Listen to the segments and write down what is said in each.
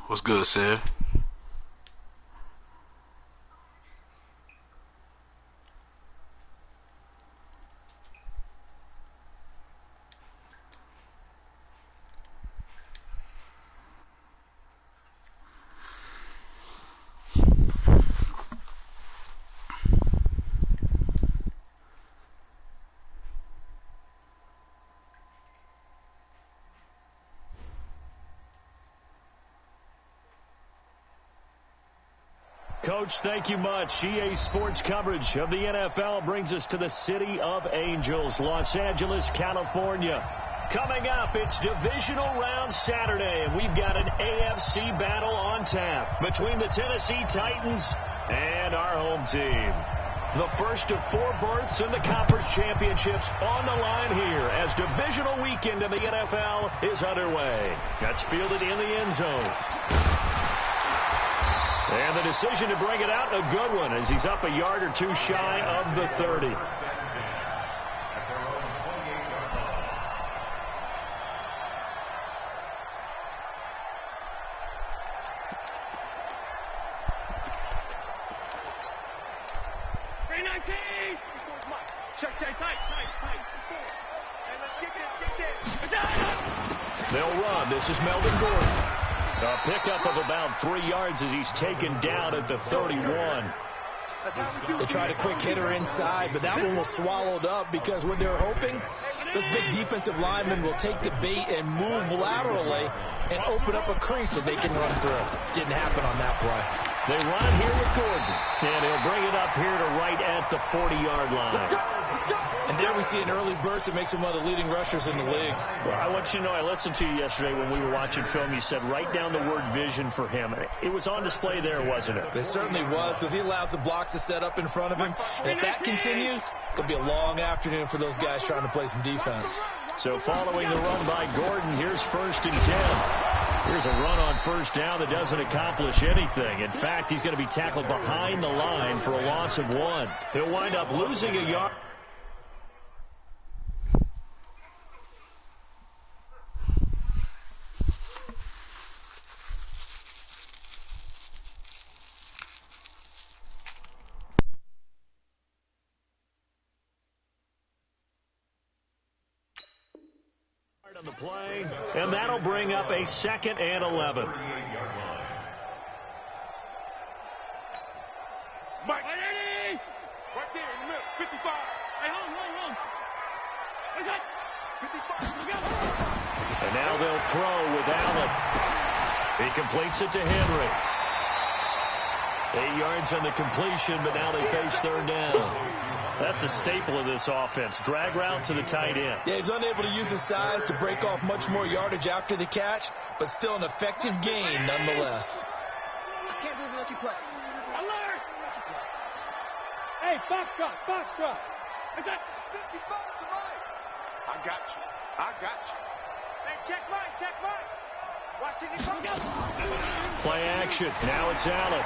What's good, Sid? Coach, thank you much. EA Sports coverage of the NFL brings us to the City of Angels, Los Angeles, California. Coming up, it's Divisional Round Saturday, and we've got an AFC battle on tap between the Tennessee Titans and our home team. The first of 4 berths in the conference championships on the line here as divisional weekend in the NFL is underway. That's fielded in the end zone. And the decision to bring it out, a good one, as he's up a yard or two shy of the 30. They'll run. This is Melvin Gordon. A pickup of about 3 yards as he's taken down at the 31. They tried a quick hitter inside, but that one was swallowed up because what they're hoping, this big defensive lineman will take the bait and move laterally and open up a crease that they can run through. Didn't happen on that play. They run it here with Gordon, and he'll bring it up here to right at the 40-yard line. And there we see an early burst that makes him one of the leading rushers in the league. Well, I want you to know, I listened to you yesterday when we were watching film. You said write down the word vision for him. It was on display there, wasn't it? It certainly was, because he allows the blocks to set up in front of him. And if that continues, it'll be a long afternoon for those guys trying to play some defense. So following the run by Gordon, here's 1st and 10. Here's a run on first down that doesn't accomplish anything. In fact, he's going to be tackled behind the line for a loss of 1. He'll wind up losing a yard. On the play, and that'll bring up a 2nd and 11. Mike. Right there in the middle. 55. Hey, hold. What's that? 55. And now they'll throw with Allen. He completes it to Henry. 8 yards on the completion, but now they face 3rd down. That's a staple of this offense. Drag route to the tight end. Yeah, he's unable to use his size to break off much more yardage after the catch, but still an effective gain nonetheless. I can't believe we let you play. Alert! Hey, Foxtrot. Is that 55 to Mike? I got you. Hey, check Mike. Watching it come up. Play action. Now it's Allen.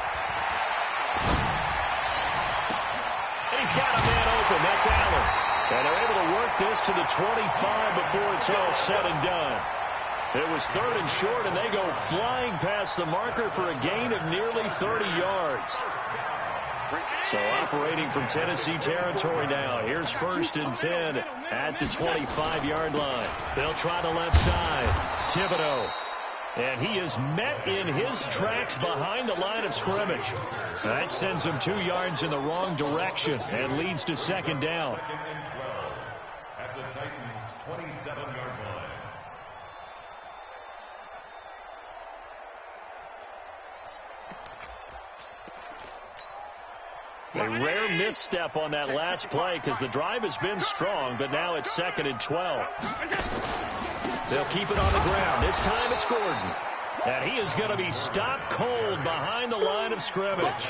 He's got a man open. That's Allen. And they're able to work this to the 25 before it's all said and done. It was 3rd and short, and they go flying past the marker for a gain of nearly 30 yards. So operating from Tennessee territory now. Here's 1st and 10 at the 25-yard line. They'll try the left side. Thibodeau. And he is met in his tracks behind the line of scrimmage. That sends him 2 yards in the wrong direction and leads to 2nd down. At the Titans' 27-yard line. A rare misstep on that last play because the drive has been strong, but now it's 2nd and 12. They'll keep it on the ground. This time it's Gordon. And he is going to be stopped cold behind the line of scrimmage.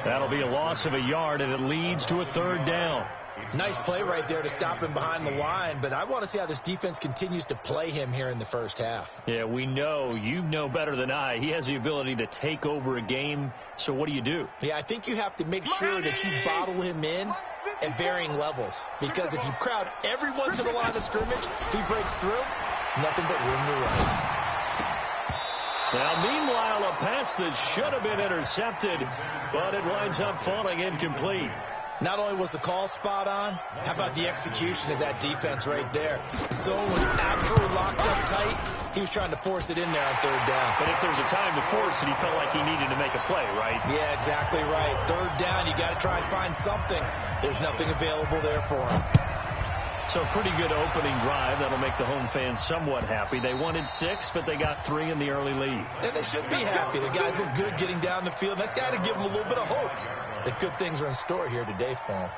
That'll be a loss of a yard, and it leads to a 3rd down. Nice play right there to stop him behind the line, but I want to see how this defense continues to play him here in the first half. Yeah, we know. You know better than I. He has the ability to take over a game, so what do? Yeah, I think you have to make sure that you bottle him in at varying levels, because if you crowd everyone to the line of scrimmage, if he breaks through, it's nothing but room to run. Now, meanwhile, a pass that should have been intercepted, but it winds up falling incomplete. Not only was the call spot on, how about the execution of that defense right there? The zone was absolutely locked up tight. He was trying to force it in there on third down. But if there's a time to force it, he felt like he needed to make a play, right? Yeah, exactly right. Third down, you got to try and find something. There's nothing available there for him. So pretty good opening drive. That'll make the home fans somewhat happy. They wanted 6, but they got 3 in the early lead. And they should be happy. The guys look good getting down the field. That's got to give them a little bit of hope that good things are in store here today for them.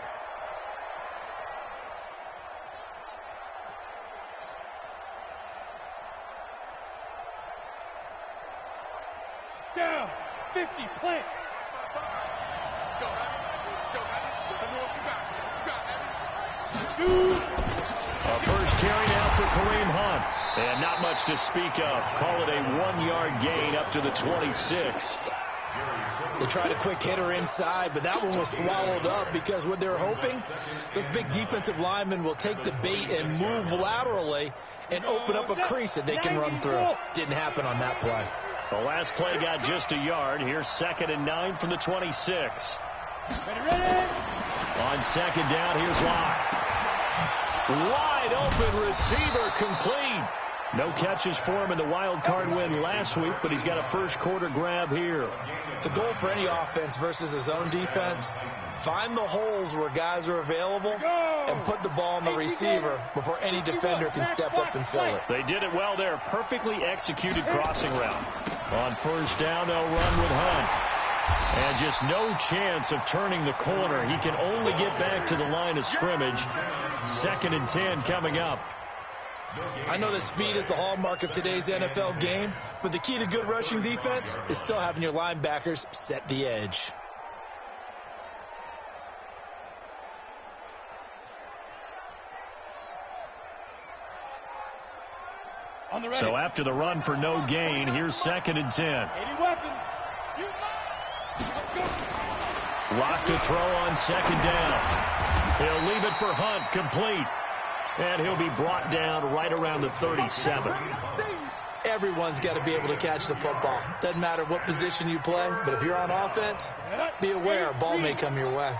Down. 50. Plant. Let's go, Abby. Let's go, Abby. Let me know what you got. What you got, Abby? A first carry now for Kareem Hunt. And not much to speak of. Call it a 1-yard gain up to the 26. They tried a quick hitter inside, but that one was swallowed up because what they're hoping, this big defensive lineman will take the bait and move laterally and open up a crease that they can run through. Didn't happen on that play. The last play got just a yard. Here's 2nd and 9 from the 26. Ready. On second down, here's Locke. Wide open receiver, complete. No catches for him in the wild card win last week, but he's got a first quarter grab here. The goal for any offense versus his own defense, find the holes where guys are available and put the ball on the receiver before any defender can step up and fill it. They did it well there. Perfectly executed crossing route. On first down, they'll run with Hunt. And just no chance of turning the corner. He can only get back to the line of scrimmage. 2nd and 10 coming up. I know that speed is the hallmark of today's NFL game, but the key to good rushing defense is still having your linebackers set the edge. So after the run for no gain, here's 2nd and 10. 80 weapons. Lock to throw on 2nd down. He'll leave it for Hunt, complete. And he'll be brought down right around the 37. Everyone's got to be able to catch the football. Doesn't matter what position you play, but if you're on offense, be aware a ball may come your way.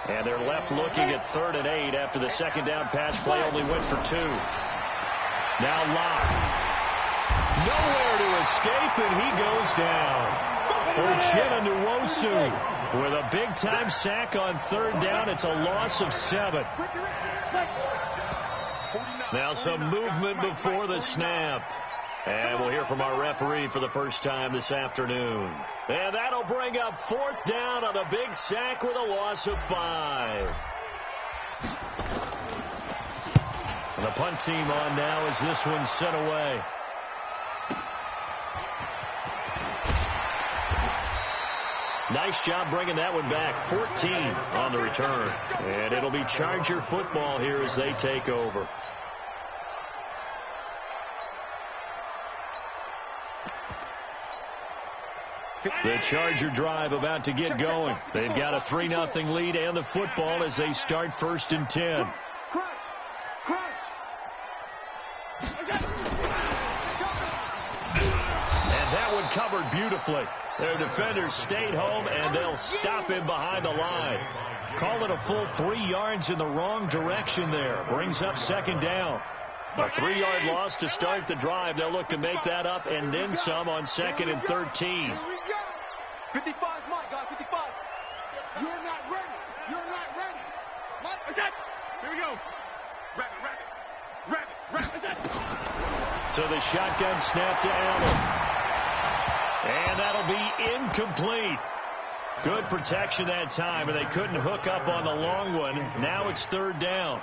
And they're left looking at 3rd and 8 after the 2nd down pass play only went for 2. Now Locke. Nowhere to escape, and he goes down. Uchenna Nwosu with a big-time sack on 3rd down. It's a loss of 7. Now some movement before the snap. And we'll hear from our referee for the first time this afternoon. And that'll bring up 4th down on a big sack with a loss of 5. And the punt team on now as this one's sent away. Nice job bringing that one back. 14 on the return. And it'll be Charger football here as they take over. The Charger drive about to get going. They've got a 3-0 lead and the football as they start 1st and 10. And that one covered beautifully. Their defenders stayed home, and they'll stop him behind the line. Call it a full 3 yards in the wrong direction there. Brings up 2nd down. A 3-yard loss to start the drive. They'll look to make that up and then some on 2nd and 13. 55, Mike, guys, 55. You're not ready. You're not ready. Mike, okay. Here we go. Rabbit. So the shotgun snap to Allen. And that'll be incomplete. Good protection that time, and they couldn't hook up on the long one. Now it's 3rd down.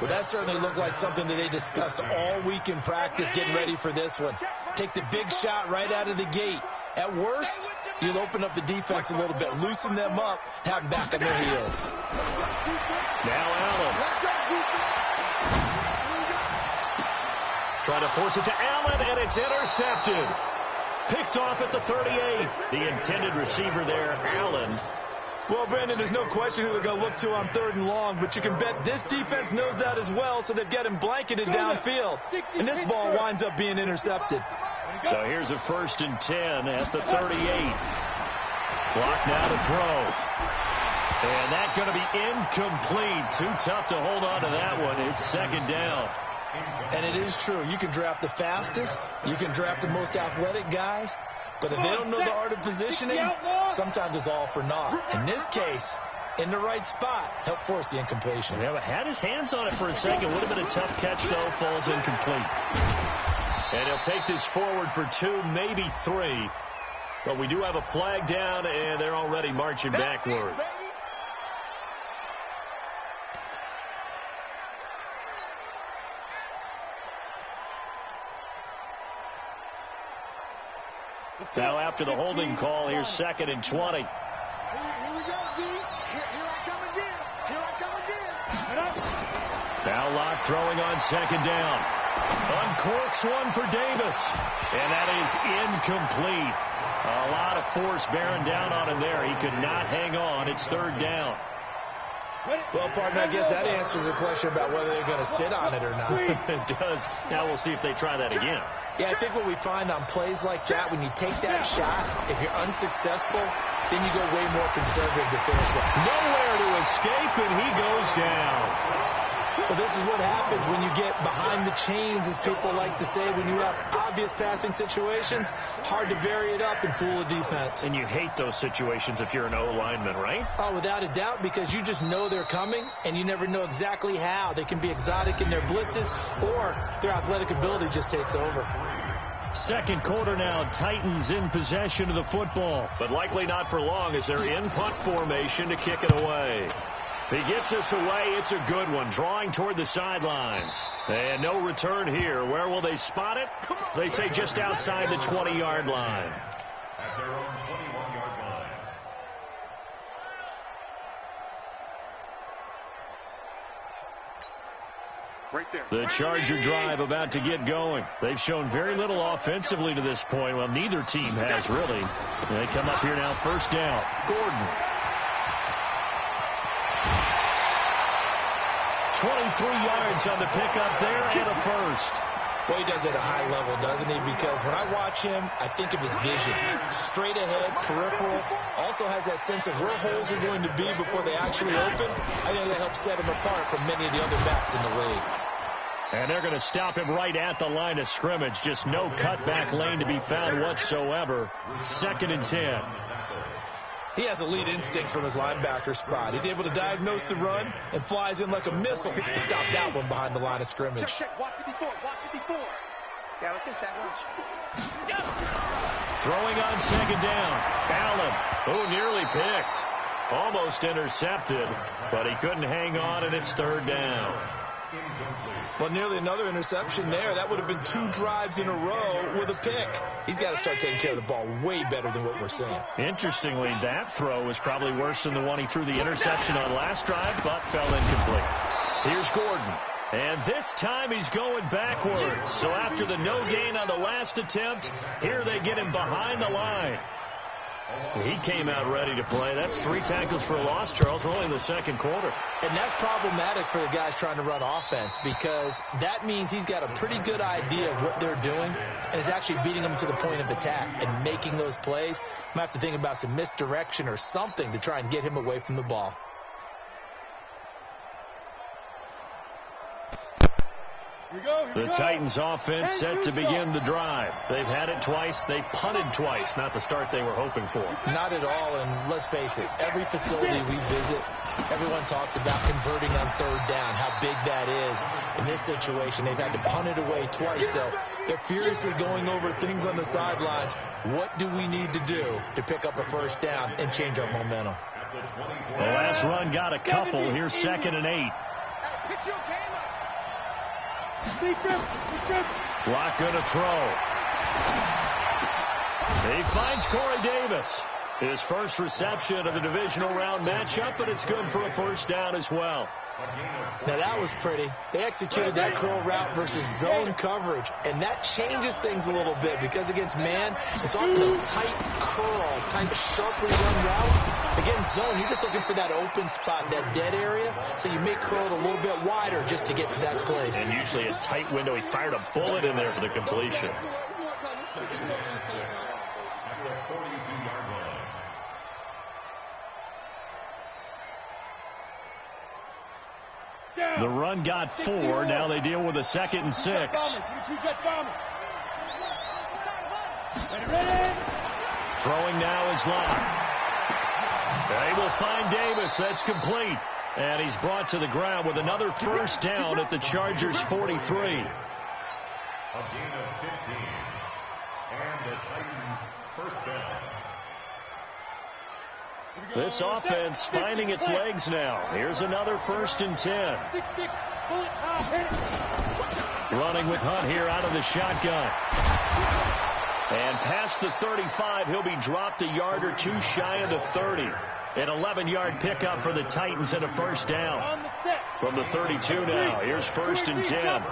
Well, that certainly looked like something that they discussed all week in practice getting ready for this one. Take the big shot right out of the gate. At worst, you'll open up the defense a little bit, loosen them up, have them back on their heels. Now Allen. Trying to force it to Allen, and it's intercepted. Picked off at the 38. The intended receiver there, Allen. Well, Brandon, there's no question who they're going to look to on 3rd and long, but you can bet this defense knows that as well, so they've got him blanketed downfield. And this ball winds up being intercepted. So here's a 1st and 10 at the 38. Block now to throw. And that's going to be incomplete. Too tough to hold on to that one. It's 2nd down. And it is true. You can draft the fastest. You can draft the most athletic guys. But if they don't know the art of positioning, sometimes it's all for naught. In this case, in the right spot, help force the incompletion. Yeah, had his hands on it for a second. Would have been a tough catch, though. Falls incomplete. And he'll take this forward for 2, maybe 3. But we do have a flag down, and they're already marching backward. Now after the holding call, here's 2nd and 20. Here we go, D. Here I come again. Here I come again. Now Locke throwing on 2nd down. Uncorks one for Davis. And that is incomplete. A lot of force bearing down on him there. He could not hang on. It's 3rd down. Well, partner, I guess that answers the question about whether they're going to sit on it or not. It does. Now we'll see if they try that again. Yeah, I think what we find on plays like that, when you take that shot, if you're unsuccessful, then you go way more conservative to finish that. Nowhere to escape, and he goes down. Well, this is what happens when you get behind the chains, as people like to say. When you have obvious passing situations, hard to vary it up and fool the defense. And you hate those situations if you're an O-lineman, right? Oh, without a doubt, because you just know they're coming, and you never know exactly how. They can be exotic in their blitzes, or their athletic ability just takes over. 2nd quarter now, Titans in possession of the football, but likely not for long as they're in punt formation to kick it away. He gets us away. It's a good one, drawing toward the sidelines. And no return here. Where will they spot it? They say just outside the 20-yard line. At their own 21-yard line. Right there. The Charger drive about to get going. They've shown very little offensively to this point. Well, neither team has really. They come up here now, 1st down. Gordon. 23 yards on the pickup there and a 1st. Well, he does it at a high level, doesn't he? Because when I watch him, I think of his vision. Straight ahead, peripheral. Also has that sense of where holes are going to be before they actually open. I think that helps set him apart from many of the other backs in the league. And they're going to stop him right at the line of scrimmage. Just no cutback lane to be found whatsoever. 2nd and 10. He has elite instincts from his linebacker spot. He's able to diagnose the run and flies in like a missile to stop that one behind the line of scrimmage. Check. Watch 54. Watch 54. Yeah, let's get sandwich. Throwing on 2nd down. Allen, who nearly picked. Almost intercepted, but he couldn't hang on, and it's 3rd down. Well, nearly another interception there. That would have been 2 drives in a row with a pick. He's got to start taking care of the ball way better than what we're seeing. Interestingly, that throw was probably worse than the one he threw the interception on last drive, but fell incomplete. Here's Gordon. And this time he's going backwards. So after the no gain on the last attempt, here they get him behind the line. He came out ready to play. That's 3 tackles for a loss, Charles. We're only in the 2nd quarter. And that's problematic for the guys trying to run offense, because that means he's got a pretty good idea of what they're doing and is actually beating them to the point of attack and making those plays. I'm going to have to think about some misdirection or something to try and get him away from the ball. The Titans offense set to begin the drive. They've had it twice. They punted twice. Not the start they were hoping for. Not at all, and let's face it, every facility we visit, everyone talks about converting on 3rd down, how big that is. In this situation, they've had to punt it away twice, so they're furiously going over things on the sidelines. What do we need to do to pick up a 1st down and change our momentum? The last run got a couple. Here's 2nd and 8. Hey, pick your game up. Block going to throw. He finds Corey Davis. His first reception of the divisional round matchup, but it's good for a 1st down as well. Now that was pretty. They executed that curl route versus zone coverage, and that changes things a little bit because against man, it's often a tight curl, tight, sharply run route. Against zone, you're just looking for that open spot, that dead area, so you may curl it a little bit wider just to get to that place. And usually a tight window. He fired a bullet in there for the completion. Second and 6 at the 42-yard line. The run got 4. Now they deal with a 2nd and 6. Throwing now is Locke. They will find Davis. That's complete. And he's brought to the ground with another first down at the Chargers' 43. A gain of 15. And the Titans first down. This offense finding its legs now. Here's another 1st and 10. Running with Hunt here out of the shotgun. And past the 35, he'll be dropped a yard or two shy of the 30. An 11-yard pickup for the Titans and a first down. From the 32 now, here's 1st and 10.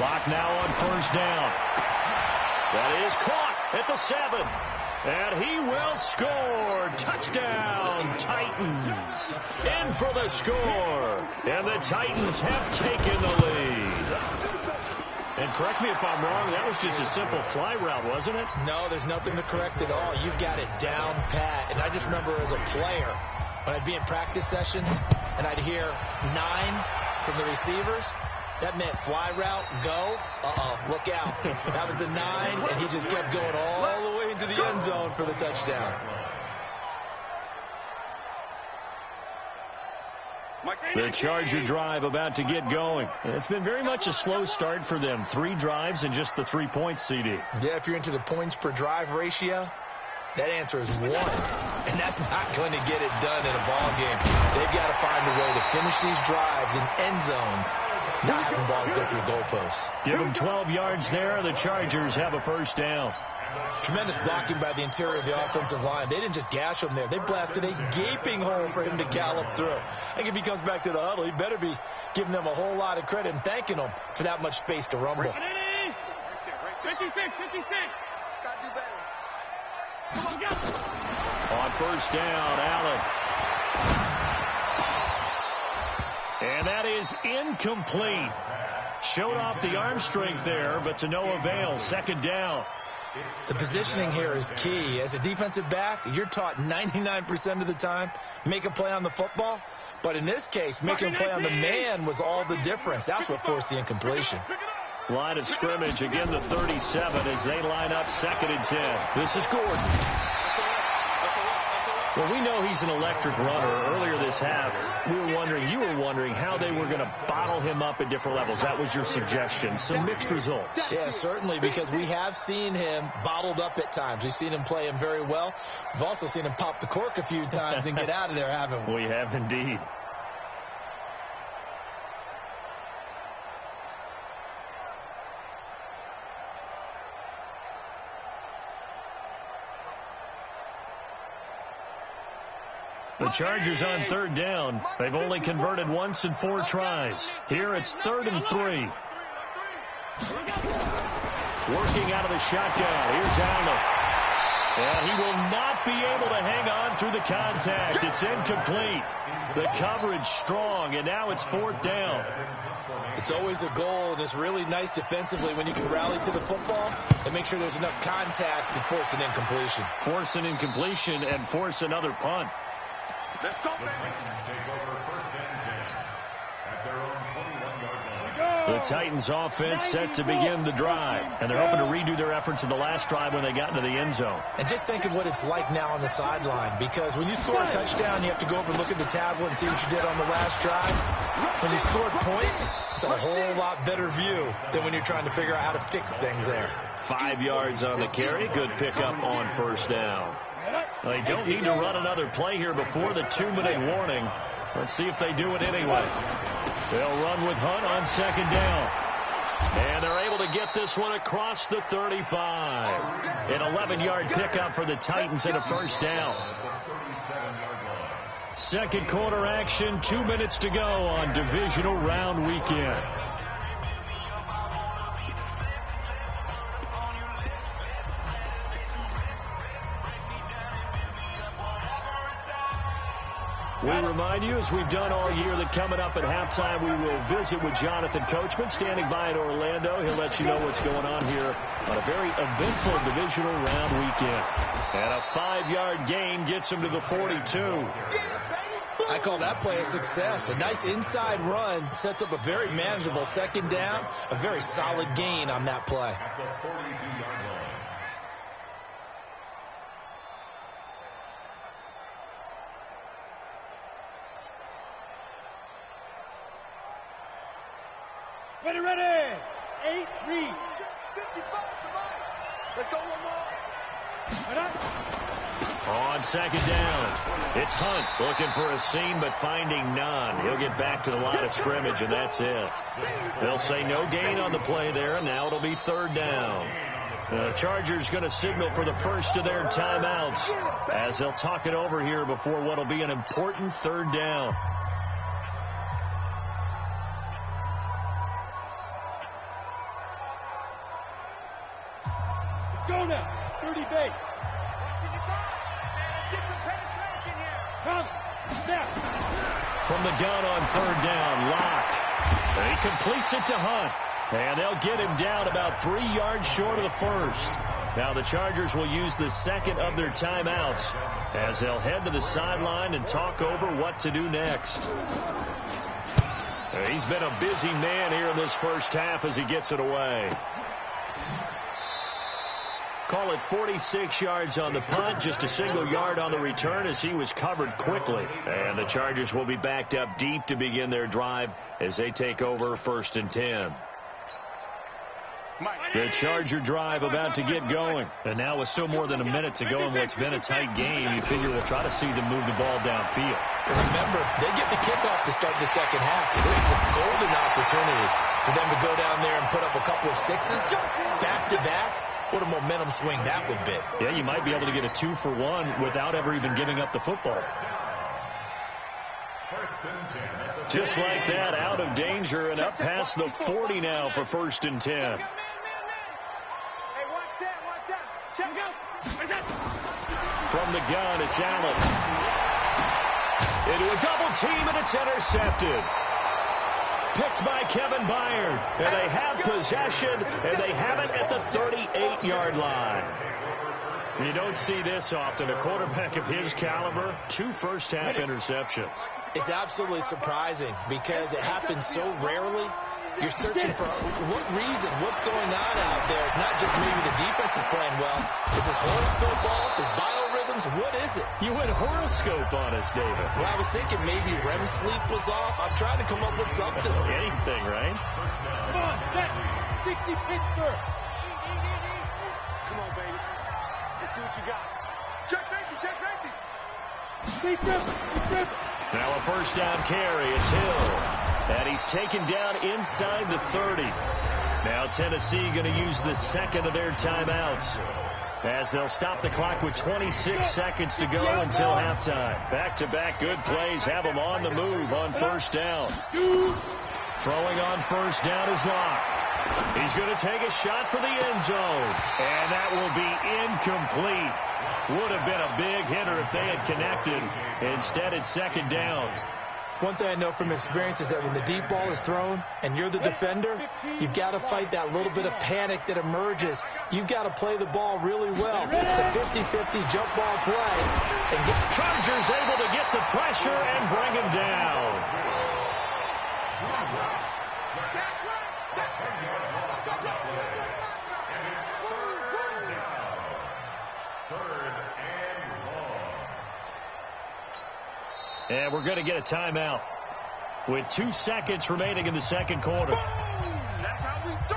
Lock now on first down. That is caught at the 7. And he will score. Touchdown, Titans. In for the score. And the Titans have taken the lead. And correct me if I'm wrong, that was just a simple fly route, wasn't it? No, there's nothing to correct at all. You've got it down pat. And I just remember as a player, when I'd be in practice sessions and I'd hear 9 from the receivers, that meant fly route, go, look out. That was the 9, and he just kept going all the way into the end zone for the touchdown. The Charger drive about to get going. It's been very much a slow start for them. 3 drives and just the 3 points, CD. Yeah, if you're into the points per drive ratio, that answer is 1. And that's not going to get it done in a ball game. They've got to find a way to finish these drives in end zones, not having balls go through goalposts. Give them 12 yards there. The Chargers have a first down. Tremendous blocking by the interior of the offensive line. They didn't just gash him there. They blasted a gaping hole for him to gallop through. I think if he comes back to the huddle, he better be giving them a whole lot of credit and thanking them for that much space to rumble. 56. Gotta do better. On first down, Allen. And that is incomplete. Showed off the arm strength there, but to no avail. 2nd down. The positioning here is key. As a defensive back, you're taught 99% of the time, make a play on the football. But in this case, making a play on the man was all the difference. That's what forced the incompletion. Line of scrimmage, again the 37 as they line up 2nd and 10. This is Gordon. Well, we know he's an electric runner. Earlier this half, you were wondering how they were going to bottle him up at different levels. That was your suggestion. Some mixed results. Yeah, certainly, because we have seen him bottled up at times. We've seen him play him very well. We've also seen him pop the cork a few times and get out of there, haven't we? We have indeed. The Chargers on 3rd down. They've only converted once in 4 tries. Here it's 3rd and 3. Working out of the shotgun. Here's Allen. And he will not be able to hang on through the contact. It's incomplete. The coverage strong, and now it's 4th down. It's always a goal, and it's really nice defensively when you can rally to the football and make sure there's enough contact to force an incompletion. Force an incompletion and force another punt. Let's go, The Titans take over 1st and 10 at their own 21-yard line. The Titans offense set to begin the drive, and they're hoping to redo their efforts in the last drive when they got into the end zone. And just think of what it's like now on the sideline, because when you score a touchdown, you have to go over and look at the tablet and see what you did on the last drive. When you scored points, it's a whole lot better view than when you're trying to figure out how to fix things there. 5 yards on the carry. Good pickup on first down. They don't need to run another play here before the 2-minute warning. Let's see if they do it anyway. They'll run with Hunt on 2nd down. And they're able to get this one across the 35. An 11-yard pickup for the Titans and a first down. 2nd quarter action, 2 minutes to go on divisional round weekend. We remind you, as we've done all year, that coming up at halftime, we will visit with Jonathan Coachman, standing by in Orlando. He'll let you know what's going on here on a very eventful divisional round weekend. And a 5-yard gain gets him to the 42. I call that play a success. A nice inside run sets up a very manageable second down. A very solid gain on that play. At the 42-yard line. Ready. 8 read. 55, come on. Let's go one more. On second down, it's Hunt looking for a seam but finding none. He'll get back to the line of scrimmage, and that's it. They'll say no gain on the play there, and now it'll be third down. The Chargers going to signal for the first of their timeouts as they'll talk it over here before what will be an important third down. Let's go now. 30 base. From the gun on third down, Locke. And he completes it to Hunt. And they'll get him down about 3 yards short of the first. Now the Chargers will use the second of their timeouts as they'll head to the sideline and talk over what to do next. He's been a busy man here in this first half as he gets it away. Call it 46 yards on the punt, just a single yard on the return as he was covered quickly. And the Chargers will be backed up deep to begin their drive as they take over 1st and 10. The Charger drive about to get going. And now with still more than a minute to go in what's been a tight game, you figure we'll try to see them move the ball downfield. Remember, they get the kickoff to start the second half, so this is a golden opportunity for them to go down there and put up a couple of sixes back-to-back. What a momentum swing that would be. Yeah, you might be able to get a 2-for-1 without ever even giving up the football. Just like that, out of danger and up past the 40 now for 1st and 10. Hey, watch that. Check out. From the gun, it's Allen. Into a double team, and it's intercepted. Picked by Kevin Byard, and they have possession, and they have it at the 38-yard line. You don't see this often. A quarterback of his caliber, 2 first-half interceptions. It's absolutely surprising because it happens so rarely. You're searching for what reason, what's going on out there. It's not just maybe the defense is playing well. Is his horoscope off? His biorhythms? What is it? You went horoscope on us, David. Well, I was thinking maybe REM sleep was off. I'm trying to come up with something. Anything, right? Come on, set. 60 Pittsburgh. Come on, baby. Let's see what you got. Check safety. Stay triple. Now a first down carry. It's Hill. And he's taken down inside the 30. Now Tennessee going to use the second of their timeouts as they'll stop the clock with 26 seconds to go until halftime. Back-to-back good plays have them on the move on first down. Throwing on first down is Locke. He's going to take a shot for the end zone. And that will be incomplete. Would have been a big hitter if they had connected. Instead, it's second down. One thing I know from experience is that when the deep ball is thrown and you're the defender, you've got to fight that little bit of panic that emerges. You've got to play the ball really well. It's a 50-50 jump ball play. And Chargers able to get the pressure and bring him down. And we're going to get a timeout with 2 seconds remaining in the second quarter. Boom! That's how we do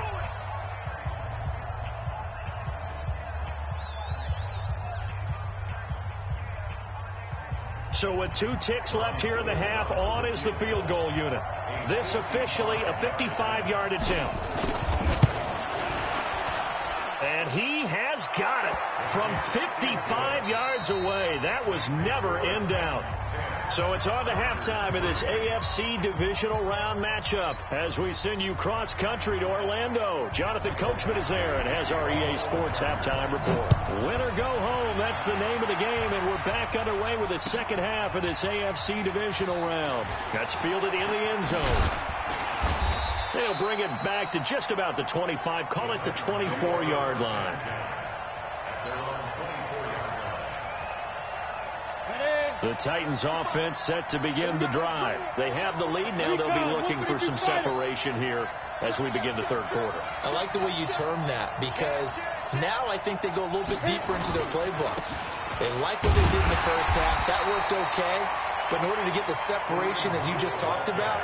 it. So with 2 ticks left here in the half, on is the field goal unit. This officially a 55-yard attempt. And he has got it from 55 yards away. That was never in doubt. So it's on to halftime of this AFC divisional round matchup as we send you cross-country to Orlando. Jonathan Coachman is there and has our EA Sports halftime report. Win or go home, that's the name of the game, and we're back underway with the second half of this AFC divisional round. That's fielded in the end zone. They'll bring it back to just about the 25, call it the 24-yard line. The Titans offense set to begin the drive. They have the lead now. They'll be looking for some separation here as we begin the third quarter. I like the way you term that because now I think they go a little bit deeper into their playbook. They like what they did in the first half. That worked okay. But in order to get the separation that you just talked about,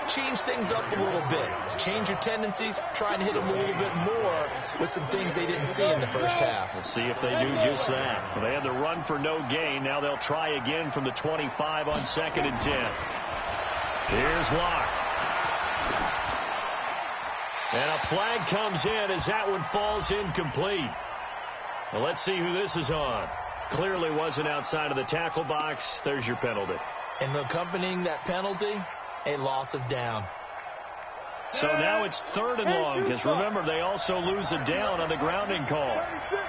change things up a little bit. Change your tendencies. Try and hit them a little bit more with some things they didn't see in the first half. We'll see if they do just that. Well, they had the run for no gain. Now they'll try again from the 25 on 2nd and 10. Here's Locke. And a flag comes in as that one falls incomplete. Well, let's see who this is on. Clearly wasn't outside of the tackle box. There's your penalty. And accompanying that penalty, a loss of down. So now it's 3rd and long, because remember, they also lose a down on the grounding call. 36.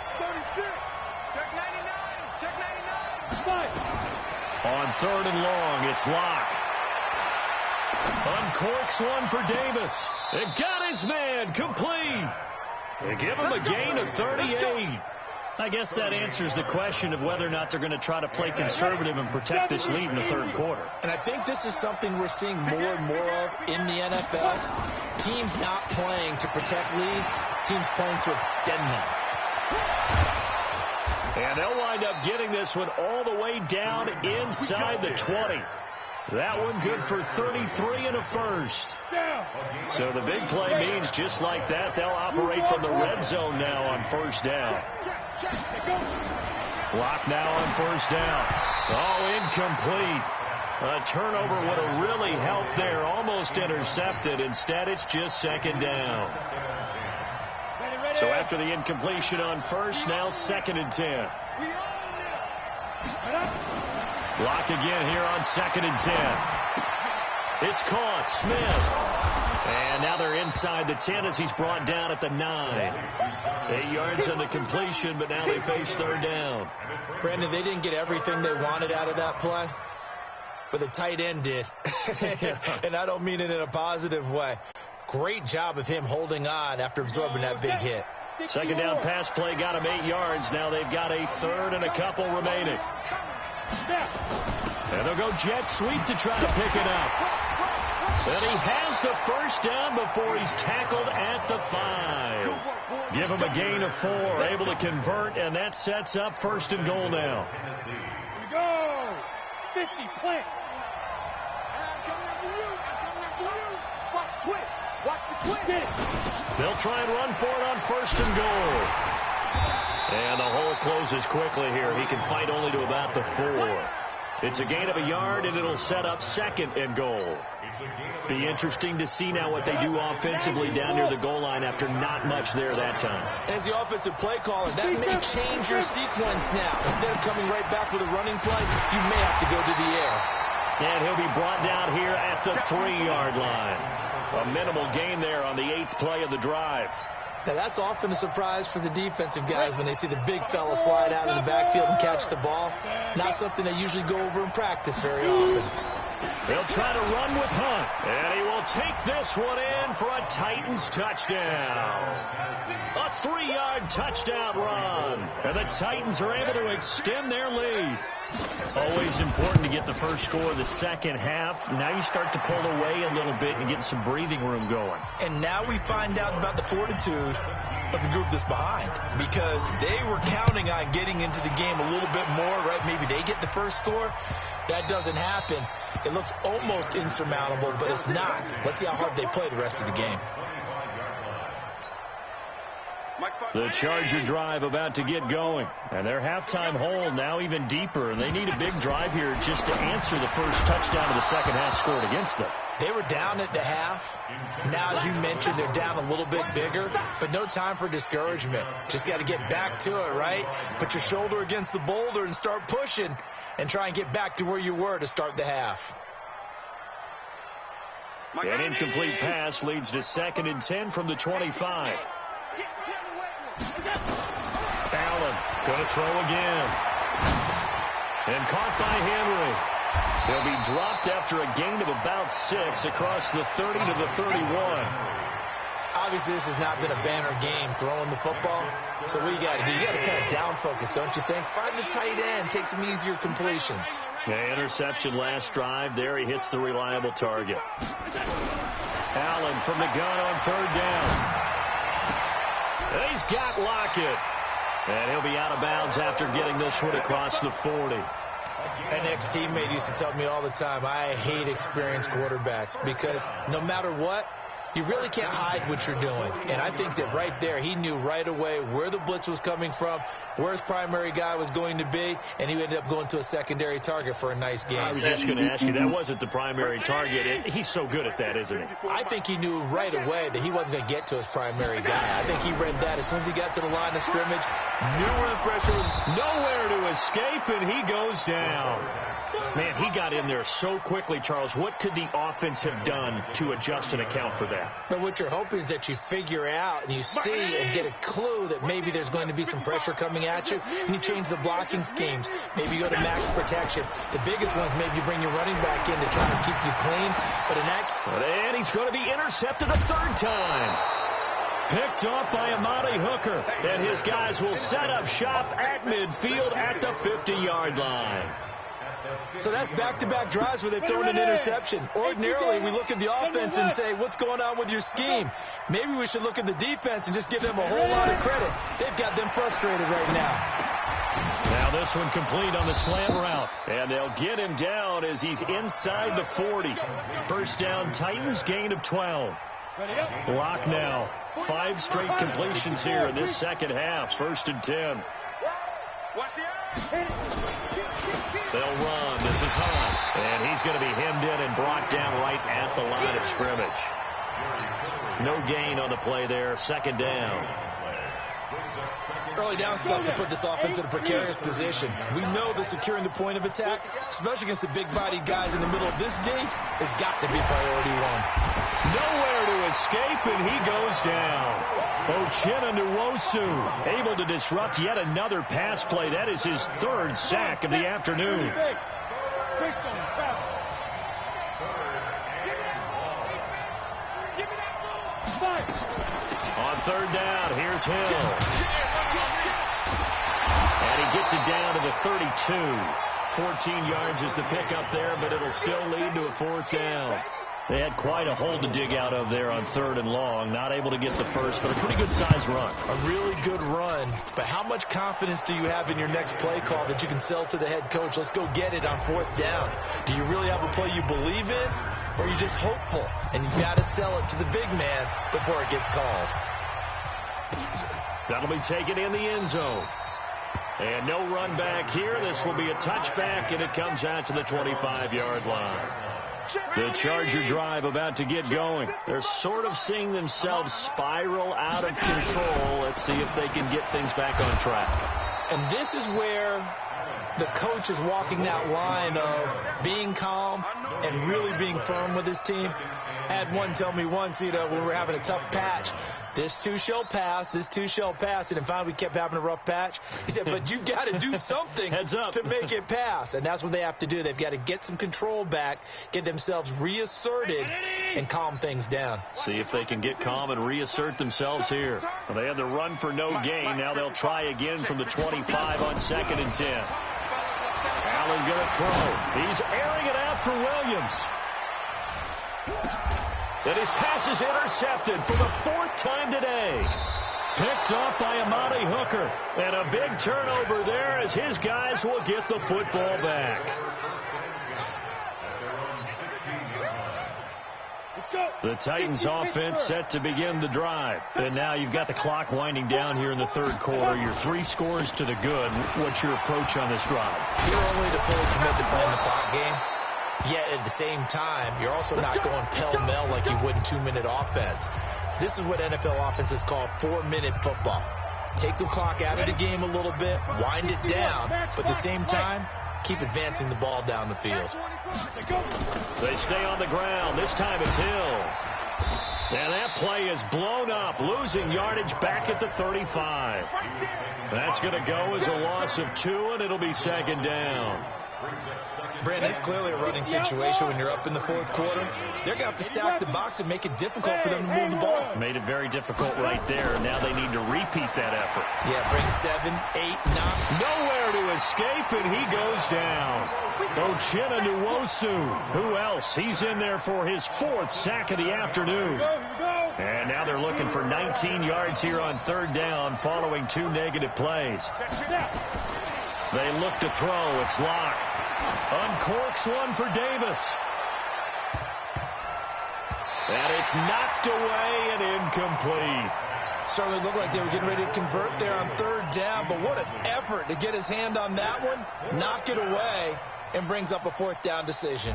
Check 99. Check 99. On 3rd and long, it's Locke. Uncorks one for Davis. It got his man complete. They give him a gain of 38. I guess that answers the question of whether or not they're going to try to play conservative and protect this lead in the third quarter. And I think this is something we're seeing more and more of in the NFL. Teams not playing to protect leads, teams playing to extend them. And they'll wind up getting this one all the way down inside the 20. That one good for 33 and a first. So the big play means just like that, they'll operate from the red zone now on 1st down. Block now on 1st down. Oh, incomplete. A turnover would have really helped there. Almost intercepted. Instead, it's just 2nd down. So after the incompletion on 1st, now 2nd and 10. Block again here on 2nd and 10. It's caught. Smith. And now they're inside the 10 as he's brought down at the 9. 8 yards on the completion, but now they face 3rd down. Brandon, they didn't get everything they wanted out of that play, but the tight end did. And I don't mean it in a positive way. Great job of him holding on after absorbing that big hit. 2nd down pass play got him 8 yards. Now they've got a 3rd and a couple remaining. And they'll go jet sweep to try to pick it up. And he has the 1st down before he's tackled at the 5. Give him a gain of 4, able to convert, and that sets up 1st and goal now. Here we go. 50, plant. I'm coming after you. Watch the twist. Watch the twist. They'll try and run for it on 1st and goal. And the hole closes quickly here. He can fight only to about the 4. It's a gain of a yard, and it'll set up 2nd and goal. Be interesting to see now what they do offensively down near the goal line after not much there that time. As the offensive play caller, that may change your sequence now. Instead of coming right back with a running play, you may have to go to the air. And he'll be brought down here at the 3-yard line. A minimal gain there on the 8th play of the drive. Now, that's often a surprise for the defensive guys when they see the big fella slide out in the backfield and catch the ball. Not something they usually go over in practice very often. They'll try to run with Hunt, and he will take this one in for a Titans touchdown. A 3-yard touchdown run, and the Titans are able to extend their lead. Always important to get the first score of the second half. Now you start to pull away a little bit and get some breathing room going. And now we find out about the fortitude of the group that's behind, because they were counting on getting into the game a little bit more, right? Maybe they get the first score. That doesn't happen. It looks almost insurmountable, but it's not. Let's see how hard they play the rest of the game. Mike 5. The Charger drive about to get going. And their halftime hole now even deeper. And they need a big drive here just to answer the first touchdown of the second half scored against them. They were down at the half. Now, as you mentioned, they're down a little bit bigger, but no time for discouragement. Just got to get back to it, right? Put your shoulder against the boulder and start pushing and try and get back to where you were to start the half. An incomplete pass leads to 2nd and 10 from the 25. Allen going to throw again. And caught by Henry. He'll be dropped after a gain of about 6 across the 30 to the 31. Obviously, this has not been a banner game throwing the football. So what you got to do? You got to kind of down focus, don't you think? Find the tight end. Take some easier completions. The interception last drive. There he hits the reliable target. Allen from the gun on 3rd down. And he's got Lockett. And he'll be out of bounds after getting this one across the 40. An ex-teammate used to tell me all the time, I hate experienced quarterbacks because no matter what, you really can't hide what you're doing. And I think that right there, he knew right away where the blitz was coming from, where his primary guy was going to be, and he ended up going to a secondary target for a nice game. I was just going to ask you, that wasn't the primary target. He's so good at that, isn't he? I think he knew right away that he wasn't going to get to his primary guy. I think he read that as soon as he got to the line of scrimmage, knew where the pressure was. Nowhere to escape, and he goes down. Man, he got in there so quickly, Charles. What could the offense have done to adjust and account for that? But what you're hoping is that you figure out and you see and get a clue that maybe there's going to be some pressure coming at you, and you change the blocking schemes. Maybe you go to max protection. The biggest one is maybe you bring your running back in to try and keep you clean. But in that... And he's going to be intercepted a 3rd time. Picked off by Amari Hooker. And his guys will set up shop at midfield at the 50-yard line. So that's back-to-back drives where they've thrown an interception. Ordinarily, we look at the offense and say, what's going on with your scheme? Maybe we should look at the defense and just give them a whole lot of credit. They've got them frustrated right now. Now this one complete on the slant route. And they'll get him down as he's inside the 40. 1st down, Titans, gain of 12. Lock now. 5 straight completions here in this second half. 1st and 10. They'll run. This is Hunt. And he's going to be hemmed in and brought down right at the line of scrimmage. No gain on the play there. 2nd down. Early down stuff to put this offense in a precarious position. We know that securing the point of attack, especially against the big-bodied guys in the middle of this D, has got to be priority 1. Nowhere to escape, and he goes down. Uchenna Nwosu able to disrupt yet another pass play. That is his 3rd sack of the afternoon. On 3rd down, here's Hill. And he gets it down to the 32. 14 yards is the pickup there, but it'll still lead to a 4th down. They had quite a hole to dig out of there on 3rd and long. Not able to get the first, but a pretty good-sized run. A really good run. But how much confidence do you have in your next play call that you can sell to the head coach? Let's go get it on 4th down. Do you really have a play you believe in, or are you just hopeful? And you've got to sell it to the big man before it gets called. That'll be taken in the end zone. And no run back here. This will be a touchback, and it comes out to the 25-yard line. The Charger drive about to get going. They're sort of seeing themselves spiral out of control. Let's see if they can get things back on track. And this is where the coach is walking that line of being calm and really being firm with his team. I had one tell me once, when we were having a tough patch, this too shall pass, this too shall pass. And then finally we kept having a rough patch. He said, but you've got to do something to make it pass. And that's what they have to do. They've got to get some control back, get themselves reasserted, and calm things down. See if they can get calm and reassert themselves here. Well, they had the run for no gain. Now they'll try again from the 25 on 2nd and 10. Allen going to throw. He's airing it out for Williams. And his pass is intercepted for the 4th time today. Picked off by Amari Hooker. And a big turnover there as his guys will get the football back. Let's go! The Titans offense set to begin the drive. And now you've got the clock winding down here in the third quarter. You're 3 scores to the good. What's your approach on this drive? Too early to fully commit to playing the clock game. Yet at the same time, you're also not going pell-mell like you would in 2-minute offense. This is what NFL offenses call 4-minute football. Take the clock out of the game a little bit, wind it down, but at the same time, keep advancing the ball down the field. They stay on the ground. This time it's Hill. And that play is blown up, losing yardage back at the 35. That's going to go as a loss of 2, and it'll be second down. Brandon, it's clearly a running situation when you're up in the fourth quarter. They're going to have to stack the box and make it difficult for them to move the ball. Made it very difficult right there. Now they need to repeat that effort. Yeah, bring 7, 8, 9. Nowhere to escape, and he goes down. Uchenna Nwosu. Who else? He's in there for his 4th sack of the afternoon. And now they're looking for 19 yards here on third down following 2 negative plays. They look to throw. It's Locke. Uncorks one for Davis. And it's knocked away and incomplete. Certainly looked like they were getting ready to convert there on third down, but what an effort to get his hand on that one, knock it away, and brings up a 4th down decision.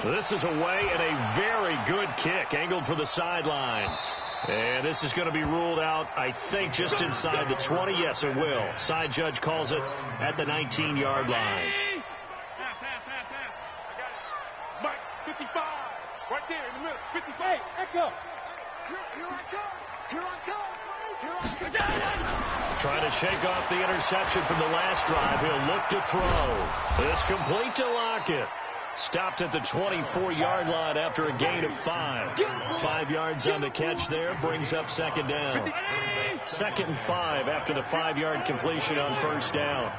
This is away and a very good kick, angled for the sidelines. And this is going to be ruled out, I think, just inside the 20. Yes, it will. Side judge calls it at the 19-yard line. Mike, 55. Right there in the middle. 55. Echo. Here I come. Here I come. Here I come. Trying to shake off the interception from the last drive. He'll look to throw. This complete to Lockett. Stopped at the 24-yard line after a gain of 5. 5 yards on the catch there. Brings up second down. 2nd and 5 after the 5-yard completion on first down.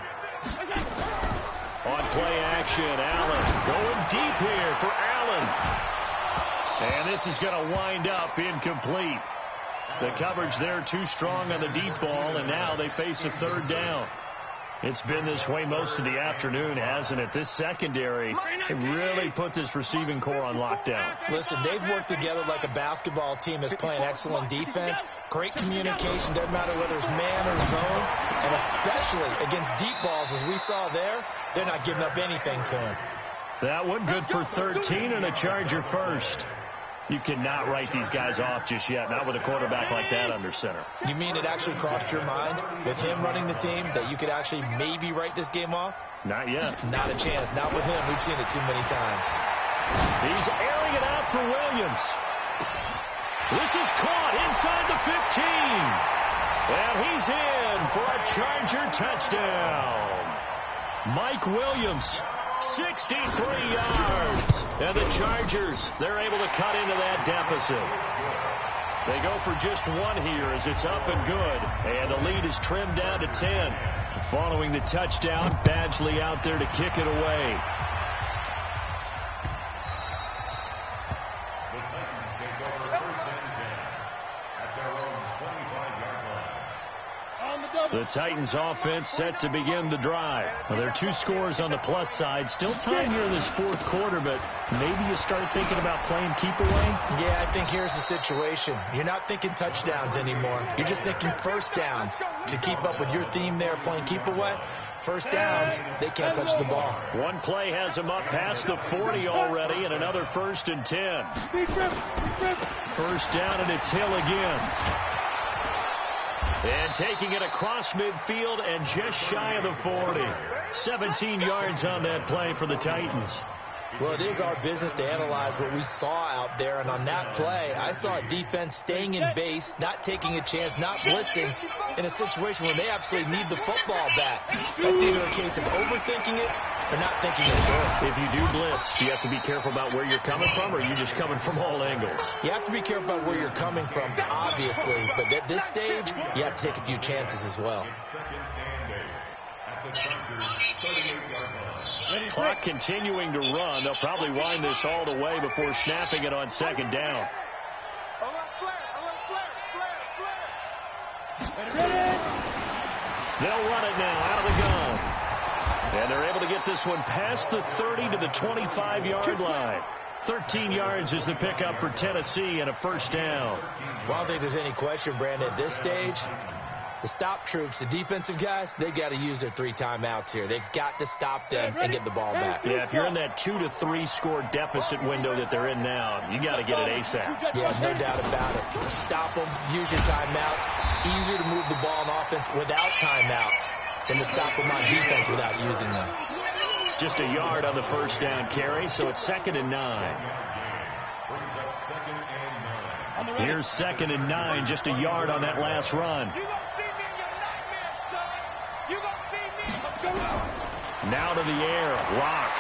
On play action, Allen going deep here for Allen. And this is going to wind up incomplete. The coverage there too strong on the deep ball, and now they face a third down. It's been this way most of the afternoon, hasn't it? This secondary really put this receiving core on lockdown. Listen, they've worked together like a basketball team that's playing excellent defense. Great communication, doesn't matter whether it's man or zone. And especially against deep balls, as we saw there, they're not giving up anything to him. That one good for 13 and a Charger first. You cannot write these guys off just yet, not with a quarterback like that under center. You mean it actually crossed your mind with him running the team that you could actually maybe write this game off? Not yet. Not a chance. Not with him. We've seen it too many times. He's airing it out for Williams. This is caught inside the 15. And he's in for a Charger touchdown. Mike Williams, 63 yards. And the Chargers, they're able to cut into that deficit. They go for just 1 here as it's up and good. And the lead is trimmed down to 10. Following the touchdown, Badgley out there to kick it away. The Titans take over first and 10 at their own 25-yard line. The Titans offense set to begin the drive. Well, there are 2 scores on the plus side. Still time here in this fourth quarter, but maybe you start thinking about playing keep away? Yeah, I think here's the situation. You're not thinking touchdowns anymore. You're just thinking first downs. To keep up with your theme there, playing keep away, first downs, they can't touch the ball. One play has them up past the 40 already, and another 1st and 10. First down, and it's Hill again. And taking it across midfield and just shy of the 40. 17 yards on that play for the Titans. Well, it is our business to analyze what we saw out there. And on that play, I saw a defense staying in base, not taking a chance, not blitzing in a situation where they absolutely need the football back. That's either a case of overthinking it or not thinking it through. If you do blitz, you have to be careful about where you're coming from, or are you just coming from all angles? You have to be careful about where you're coming from, obviously. But at this stage, you have to take a few chances as well. Clock continuing to run. They'll probably wind this all the way before snapping it on second down. They'll run it now out of the gun. And they're able to get this one past the 30 to the 25-yard line. 13 yards is the pickup for Tennessee and a first down. Well, I don't think there's any question, Brandon, at this stage, the stop troops, the defensive guys, they got to use their 3 timeouts here. They've got to stop them and get the ball back. Yeah, if you're in that 2 to 3 score deficit window that they're in now, you got to get it ASAP. Yeah, no doubt about it. Stop them, use your timeouts. Easier to move the ball on offense without timeouts than to stop them on defense without using them. Just a yard on the first down carry, so it's 2nd and 9. Here's 2nd and 9, just a yard on that last run. Now to the air, Rock.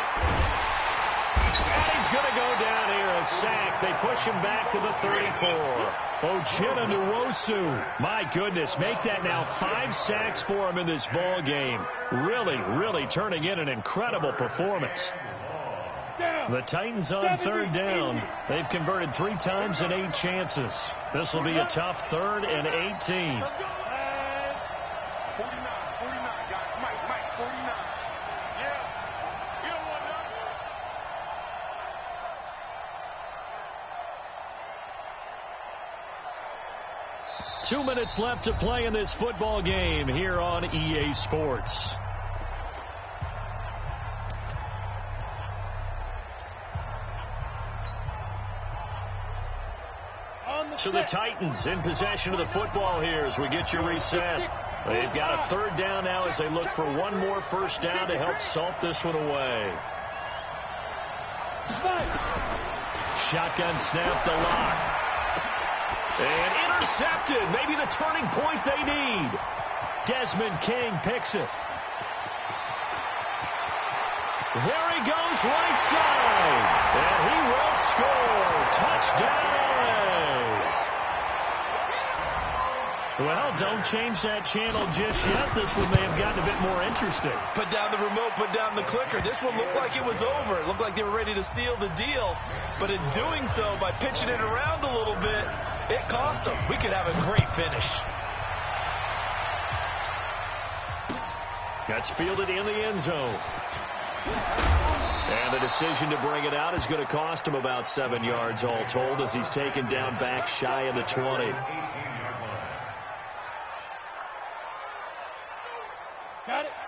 And he's going to go down here, a sack. They push him back to the 34. Uchenna Nwosu. My goodness, make that now 5 sacks for him in this ball game. Really turning in an incredible performance. The Titans on 3rd down. They've converted 3 times in 8 chances. This will be a tough 3rd and 18. 49, guys. Mike, 49. Yeah. You don't want that. 2 minutes left to play in this football game here on EA Sports. So the Titans in possession of the football here as we get you reset. They've got a 3rd down now as they look for one more first down to help salt this one away. Shotgun snap to Lock. And intercepted. Maybe the turning point they need. Desmond King picks it. There he goes right side. And he will score. Touchdown. Well, don't change that channel just yet. This one may have gotten a bit more interesting. Put down the remote, put down the clicker. This one looked like it was over. It looked like they were ready to seal the deal. But in doing so, by pitching it around a little bit, it cost them. We could have a great finish. That's fielded in the end zone. And the decision to bring it out is going to cost him about 7 yards all told as he's taken down back shy of the 20.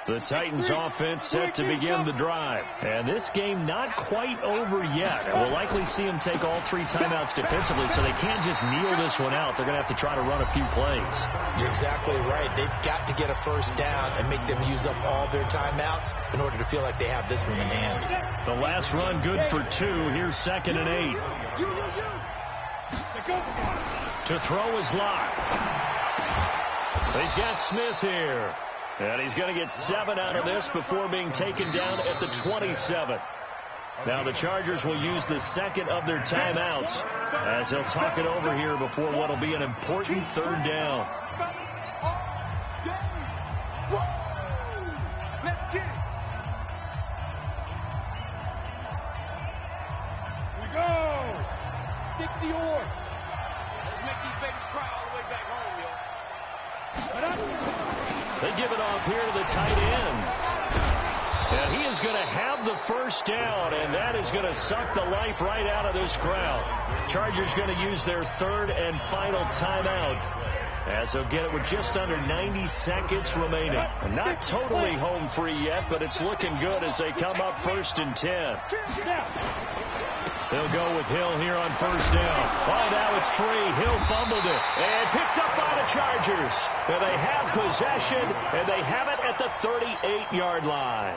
The Titans offense set to begin the drive. And this game not quite over yet. And we'll likely see them take all 3 timeouts defensively, so they can't just kneel this one out. They're going to have to try to run a few plays. You're exactly right. They've got to get a first down and make them use up all their timeouts in order to feel like they have this one in hand. The last run good for 2. Here's 2nd and 8. To throw is Lock. He's got Smith here. And he's going to get 7 out of this before being taken down at the 27. Now the Chargers will use the 2nd of their timeouts as they'll talk it over here before what will be an important 3rd down. Let's get it. Here we go. 60 or. Let's make these babies cry all the way back home, yo. They give it off here to the tight end. And he is going to have the first down, and that is going to suck the life right out of this crowd. Chargers going to use their 3rd and final timeout as they'll get it with just under 90 seconds remaining. And not totally home free yet, but it's looking good as they come up 1st and 10. They'll go with Hill here on first down. Oh, now it's free. Hill fumbled it and picked up by the Chargers. And they have possession, and they have it at the 38-yard line.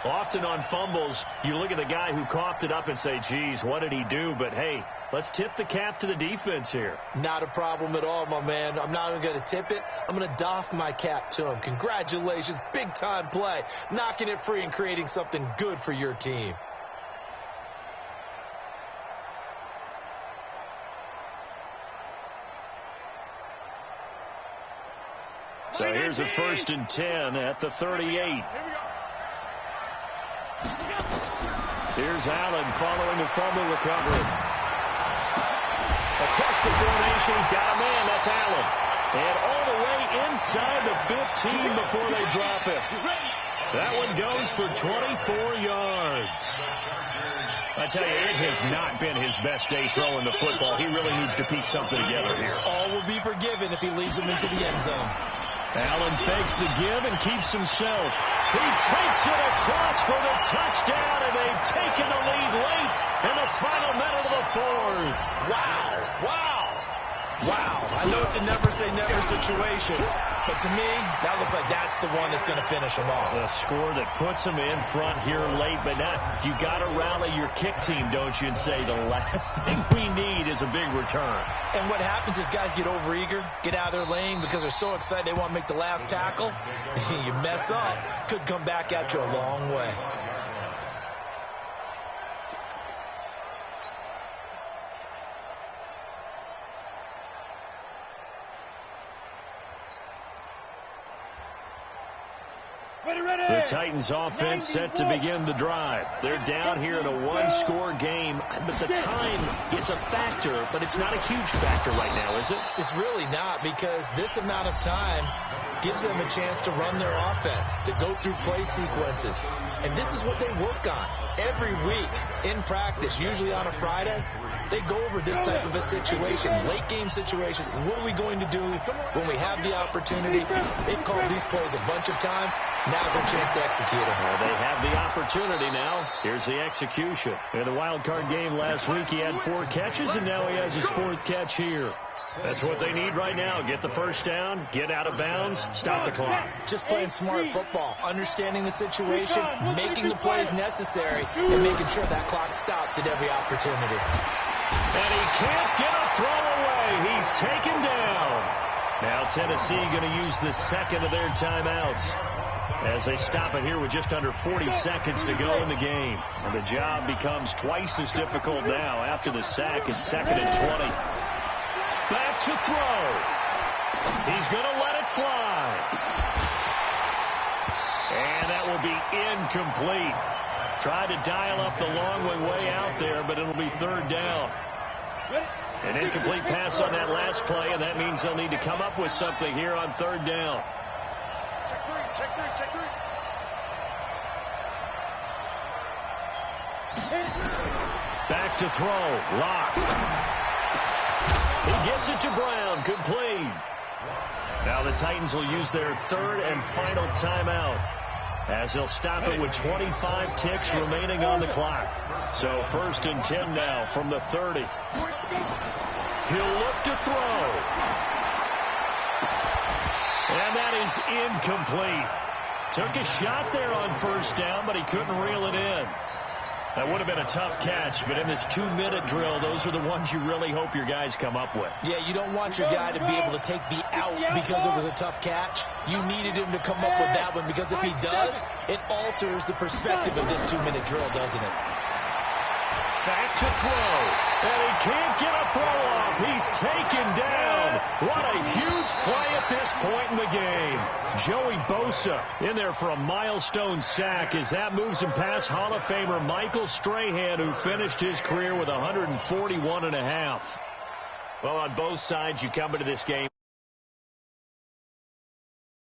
Often on fumbles, you look at the guy who coughed it up and say, geez, what did he do? But, hey, let's tip the cap to the defense here. Not a problem at all, my man. I'm not even going to tip it. I'm going to doff my cap to him. Congratulations. Big-time play. Knocking it free and creating something good for your team. So here's a 1st and 10 at the 38. Here's Allen following the fumble recovery. Across the formation, he's got a man. That's Allen. And all the way inside the 15 before they drop it. That one goes for 24 yards. I tell you, it has not been his best day throwing the football. He really needs to piece something together here. All will be forgiven if he leads them into the end zone. Allen fakes the give and keeps himself. He takes it across for the touchdown, and they've taken the lead late in the final minute of the fourth. Wow. Wow. Wow. I know it's a never-say-never situation, but to me, that looks like that's the one that's going to finish them off. The score that puts them in front here late, but now you got to rally your kick team, don't you, and say the last thing we need is a big return. And what happens is guys get overeager, get out of their lane because they're so excited they want to make the last tackle. You mess up, could come back at you a long way. The Titans offense set to begin the drive. They're down here in a one-score game, but the time, it's a factor, but it's not a huge factor right now, is it? It's really not, because this amount of time gives them a chance to run their offense, to go through play sequences. And this is what they work on every week in practice, usually on a Friday. They go over this type of a situation, late game situation. What are we going to do when we have the opportunity? They've called these plays a bunch of times. Now's their chance to execute them. Well, they have the opportunity now. Here's the execution. In the wild card game last week, he had 4 catches, and now he has his 4th catch here. That's what they need right now. Get the first down, get out of bounds, stop the clock. Just playing smart football, understanding the situation, making the plays necessary, and making sure that clock stops at every opportunity. And he can't get a throw away. He's taken down. Now Tennessee going to use the second of their timeouts as they stop it here with just under 40 seconds to go in the game. And the job becomes twice as difficult now after the sack. It's 2nd and 20. Back to throw. He's going to let it fly. And that will be incomplete. Tried to dial up the long way out there, but it'll be 3rd down. An incomplete pass on that last play, and that means they'll need to come up with something here on 3rd down. Check three. Back to throw. Lock. He gets it to Brown. Complete. Now the Titans will use their 3rd and final timeout, as they'll stop it with 25 ticks remaining on the clock. So 1st and 10 now from the 30. He'll look to throw. And that is incomplete. Took a shot there on 1st down, but he couldn't reel it in. That would have been a tough catch, but in this 2-minute drill, those are the ones you really hope your guys come up with. Yeah, you don't want your guy to be able to take the out because it was a tough catch. You needed him to come up with that one, because if he does, it alters the perspective of this 2-minute drill, doesn't it? Back to throw. And he can't get a throw off. He's taken down. What a huge play at this point in the game. Joey Bosa in there for a milestone sack as that moves him past Hall of Famer Michael Strahan, who finished his career with 141.5. Well, on both sides, you come into this game